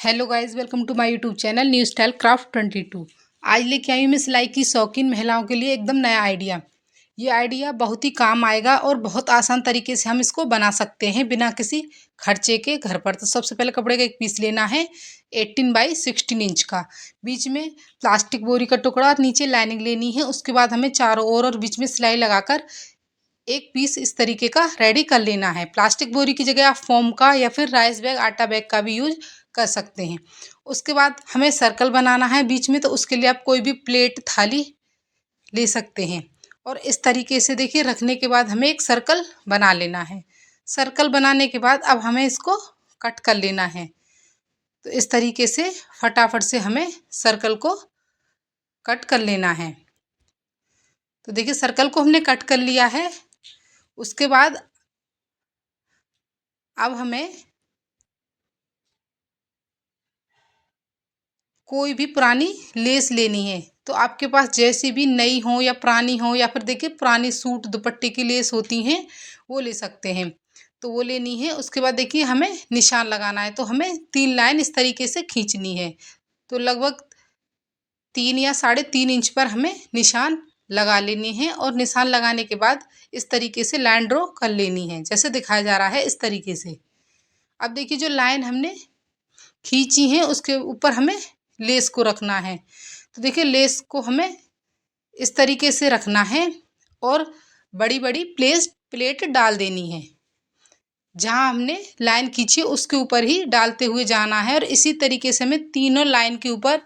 Hello guys, welcome to my YouTube channel new style craft 22। आज लेके आई हूँ मैं सिलाई की शौकीन महिलाओं के लिए एकदम नया आइडिया। ये आइडिया बहुत ही काम आएगा और बहुत आसान तरीके से हम इसको बना सकते हैं बिना किसी खर्चे के घर पर। तो सबसे पहले कपड़े का एक पीस लेना है 18 बाई 16 इंच का। बीच में प्लास्टिक बोरी का टुकड़ा और नीचे लाइनिंग लेनी है। उसके बाद हमें चारों ओर और बीच में सिलाई लगाकर एक पीस इस तरीके का रेडी कर लेना है। प्लास्टिक बोरी की जगह आप फोम का या फिर राइस बैग, आटा बैग का भी यूज कर सकते हैं। उसके बाद हमें सर्कल बनाना है बीच में, तो उसके लिए आप कोई भी प्लेट, थाली ले सकते हैं। और इस तरीके से देखिए रखने के बाद हमें एक सर्कल बना लेना है। सर्कल बनाने के बाद अब हमें इसको कट कर लेना है। तो इस तरीके से फटाफट से हमें सर्कल को कट कर लेना है। तो देखिए सर्कल को हमने कट कर लिया है। उसके बाद अब हमें कोई भी पुरानी लेस लेनी है। तो आपके पास जैसी भी नई हो या पुरानी हो, या फिर देखिए पुरानी सूट दुपट्टे की लेस होती हैं वो ले सकते हैं। तो वो लेनी है। उसके बाद देखिए हमें निशान लगाना है। तो हमें 3 लाइन इस तरीके से खींचनी है। तो लगभग 3 या 3.5 इंच पर हमें निशान लगा लेनी है। और निशान लगाने के बाद इस तरीके से लाइन ड्रॉ कर लेनी है, जैसे दिखाया जा रहा है इस तरीके से। अब देखिए जो लाइन हमने खींची है उसके ऊपर हमें लेस को रखना है। तो देखिए लेस को हमें इस तरीके से रखना है और बड़ी बड़ी प्लेट डाल देनी है। जहां हमने लाइन खींची उसके ऊपर ही डालते हुए जाना है। और इसी तरीके से हमें तीनों लाइन के ऊपर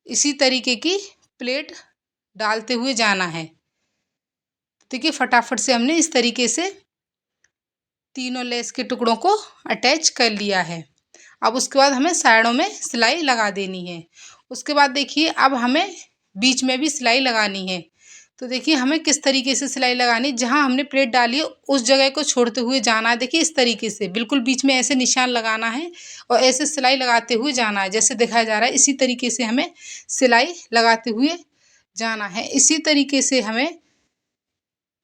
इसी तरीके की प्लेट डालते हुए जाना है। देखिए फटाफट से हमने इस तरीके से तीनों लेस के टुकड़ों को अटैच कर लिया है। अब उसके बाद हमें साइडों में सिलाई लगा देनी है। उसके बाद देखिए अब हमें बीच में भी सिलाई लगानी है। तो देखिए हमें किस तरीके से सिलाई लगानी, जहां हमने प्लेट डाली है उस जगह को छोड़ते हुए जाना है। देखिए इस तरीके से बिल्कुल बीच में ऐसे निशान लगाना है और ऐसे सिलाई लगाते हुए जाना है, जैसे दिखाया जा रहा है। इसी तरीके से हमें सिलाई लगाते हुए जाना है। इसी तरीके से हमें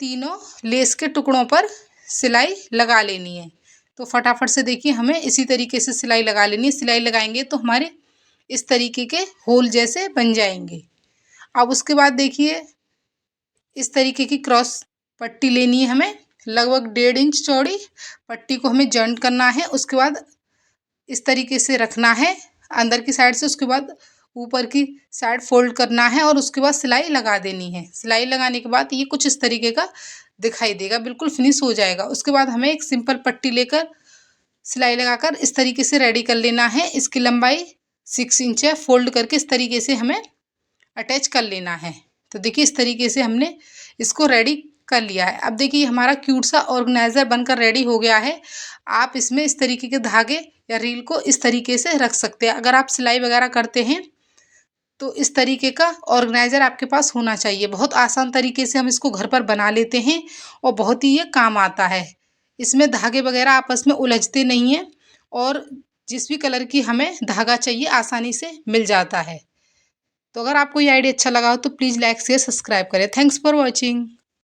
तीनों लेस के टुकड़ों पर सिलाई लगा लेनी है। तो फटाफट से देखिए हमें इसी तरीके से सिलाई लगा लेनी है। सिलाई लगाएंगे तो हमारे इस तरीके के होल जैसे बन जाएंगे। अब उसके बाद देखिए इस तरीके की क्रॉस पट्टी लेनी है हमें, लगभग 1.5 इंच चौड़ी। पट्टी को हमें जॉइंट करना है। उसके बाद इस तरीके से रखना है अंदर की साइड से। उसके बाद ऊपर की साइड फोल्ड करना है और उसके बाद सिलाई लगा देनी है। सिलाई लगाने के बाद ये कुछ इस तरीके का दिखाई देगा, बिल्कुल फिनिश हो जाएगा। उसके बाद हमें एक सिंपल पट्टी लेकर सिलाई लगाकर इस तरीके से रेडी कर लेना है। इसकी लंबाई 6 इंच है। फोल्ड करके इस तरीके से हमें अटैच कर लेना है। तो देखिए इस तरीके से हमने इसको रेडी कर लिया है। अब देखिए हमारा क्यूट सा ऑर्गेनाइजर बनकर रेडी हो गया है। आप इसमें इस तरीके के धागे या रील को इस तरीके से रख सकते हैं। अगर आप सिलाई वगैरह करते हैं तो इस तरीके का ऑर्गेनाइजर आपके पास होना चाहिए। बहुत आसान तरीके से हम इसको घर पर बना लेते हैं और बहुत ही ये काम आता है। इसमें धागे वगैरह आपस में उलझते नहीं हैं और जिस भी कलर की हमें धागा चाहिए आसानी से मिल जाता है। तो अगर आपको ये आइडिया अच्छा लगा हो तो प्लीज़ लाइक शेयर सब्सक्राइब करें। Thanks for watching.